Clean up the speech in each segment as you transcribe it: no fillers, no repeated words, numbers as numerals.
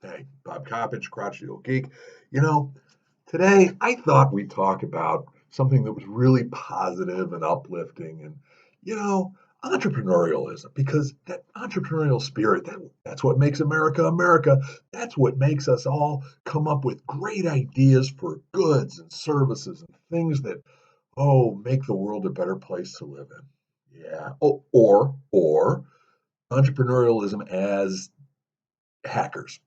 Hey, Bob Coppedge, crotchety old geek. You know, today I thought we'd talk about something that was really positive and uplifting and, you know, entrepreneurialism, because that entrepreneurial spirit, that's what makes America America. That's what makes us all come up with great ideas for goods and services and things that, make the world a better place to live in. Yeah. Oh, or entrepreneurialism as hackers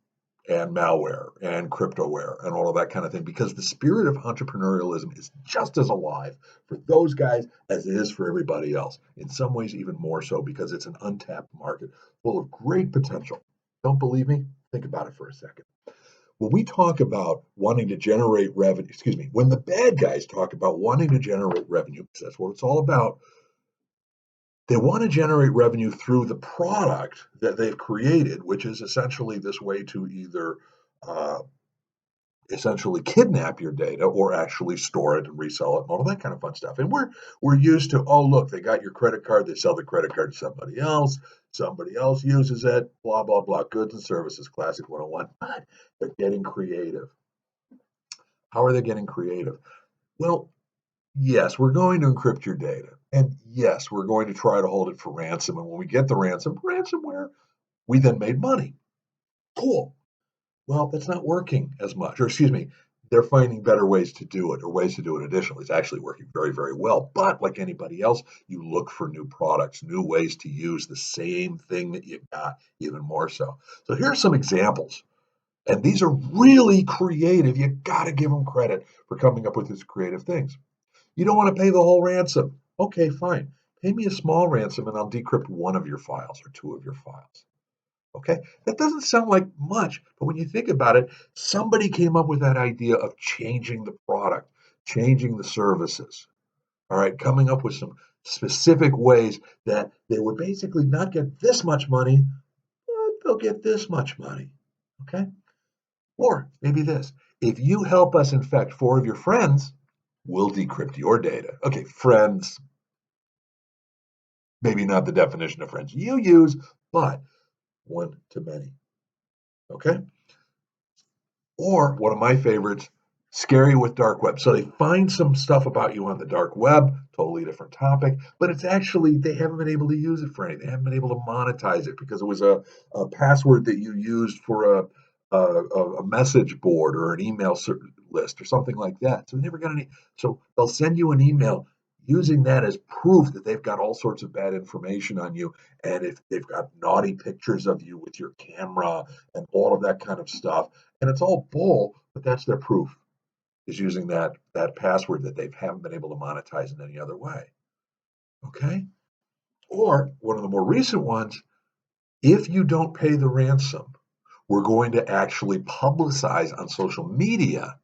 and malware and cryptoware and all of that kind of thing, because the spirit of entrepreneurialism is just as alive for those guys as it is for everybody else. In some ways, even more so, because it's an untapped market full of great potential. Don't believe me? Think about it for a second. When we talk about wanting to generate revenue, excuse me, when the bad guys talk about wanting to generate revenue, because that's what it's all about, they want to generate revenue through the product that they've created, which is essentially this way to either uh, essentially kidnap your data or actually store it and resell it and all that kind of fun stuff. And we're used to, oh look, they got your credit card, they sell the credit card to somebody else uses it, blah blah blah, goods and services, classic 101. But they're getting creative. How are they getting creative? Well, yes, we're going to encrypt your data. And yes, we're going to try to hold it for ransom. And when we get the ransomware, we then made money. Cool. Well, that's not working as much. Or excuse me, they're finding better ways to do it or ways to do it additionally. It's actually working very, very well. But like anybody else, you look for new products, new ways to use the same thing that you got, even more so. So here's some examples. And these are really creative. You got to give them credit for coming up with these creative things. You don't want to pay the whole ransom. Okay, fine. Pay me a small ransom and I'll decrypt one of your files or two of your files. Okay, that doesn't sound like much, but when you think about it, somebody came up with that idea of changing the product, changing the services. All right, coming up with some specific ways that they would basically not get this much money, but they'll get this much money. Okay, or maybe this: if you help us infect four of your friends, we'll decrypt your data. Okay, friends, maybe not the definition of friends you use, but one to many. Okay. Or one of my favorites, scary with dark web. So they find some stuff about you on the dark web, totally different topic, but it's actually, they haven't been able to use it for anything. They haven't been able to monetize it because it was a password that you used for a message board or an email list or something like that. So they never got any. So they'll send you an email using that as proof that they've got all sorts of bad information on you. And if they've got naughty pictures of you with your camera and all of that kind of stuff, and it's all bull, but that's their proof, is using that password that they haven't been able to monetize in any other way. Okay. Or one of the more recent ones, if you don't pay the ransom, we're going to actually publicize on social media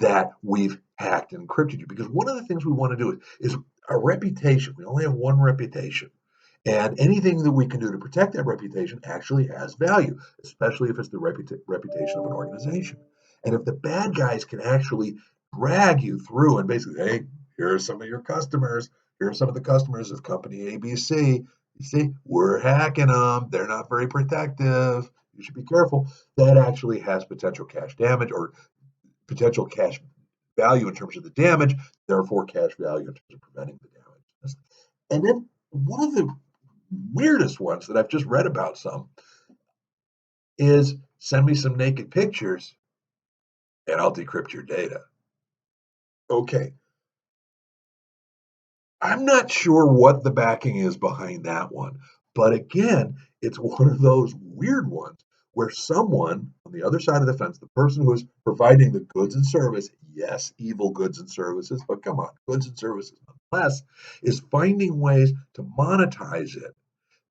that we've hacked and encrypted you. Because one of the things we want to do is a reputation. We only have one reputation. And anything that we can do to protect that reputation actually has value, especially if it's the reputation of an organization. And if the bad guys can actually drag you through and basically, hey, here are some of your customers. Here are some of the customers of company ABC. You see, we're hacking them. They're not very protective. You should be careful. That actually has potential cash damage or potential cash value in terms of the damage, therefore cash value in terms of preventing the damage. And then one of the weirdest ones that I've just read about some is send me some naked pictures and I'll decrypt your data. Okay, I'm not sure what the backing is behind that one. But again, it's one of those weird ones where someone on the other side of the fence, the person who is providing the goods and service, yes, evil goods and services, but come on, goods and services nonetheless, is finding ways to monetize it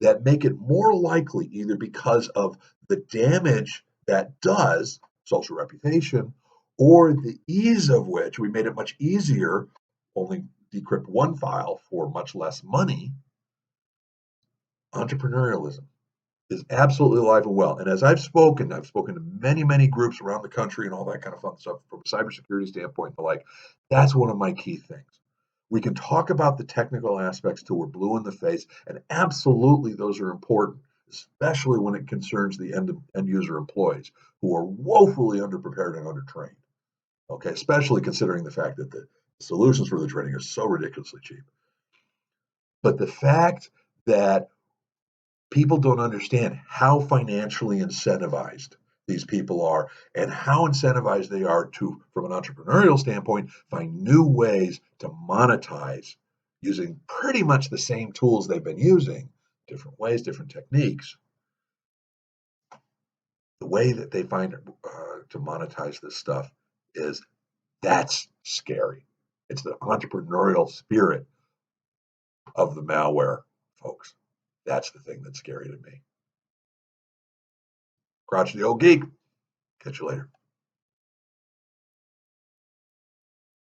that make it more likely, either because of the damage that does, social reputation, or the ease of which we made it much easier, only decrypt one file for much less money. Entrepreneurialism is absolutely alive and well. And as I've spoken to many, many groups around the country and all that kind of fun stuff from a cybersecurity standpoint and the like. That's one of my key things. We can talk about the technical aspects till we're blue in the face, and absolutely those are important, especially when it concerns the end user employees who are woefully underprepared and undertrained. Okay, especially considering the fact that the solutions for the training are so ridiculously cheap. But the fact that people don't understand how financially incentivized these people are and how incentivized they are to, from an entrepreneurial standpoint, find new ways to monetize using pretty much the same tools they've been using, different ways, different techniques. The way that they find to monetize this stuff is that's scary. It's the entrepreneurial spirit of the malware, folks. That's the thing that's scary to me. Crotch the old geek. Catch you later.